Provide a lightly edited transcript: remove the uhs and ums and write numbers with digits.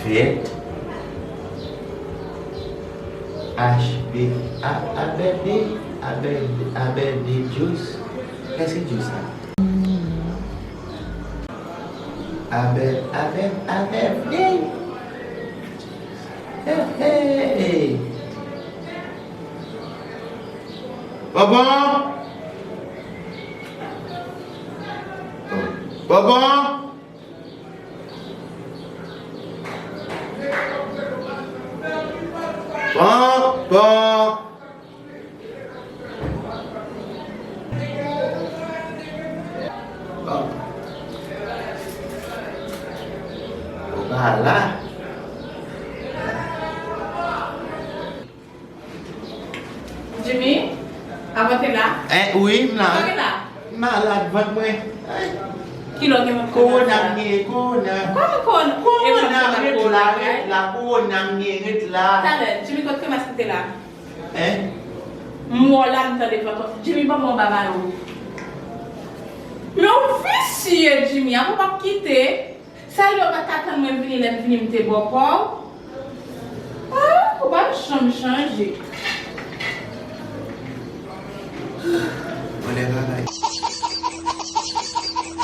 Fête. HB. ABD Juice. Qu'est-ce que juice ça? ABD. Hey. Baba. Baba. Papa. Là. Jimmy, apa tu lah? Oui, là. Apa lah? Malade, votre moi. Kilo que me Cô nằm nghề cô nè. Como con? Cô nằm nghề là cô nằm nghề nghề là. Tá, Jimmy, quanto que mais que tem lá? Eh? Mola não tá de foto. Jimmy, vamos babar o. Meu filho, Jimmy, eu vou quitter. Saiu da tata não é vir me ter boa pau. Ah, o baixo change. Olha,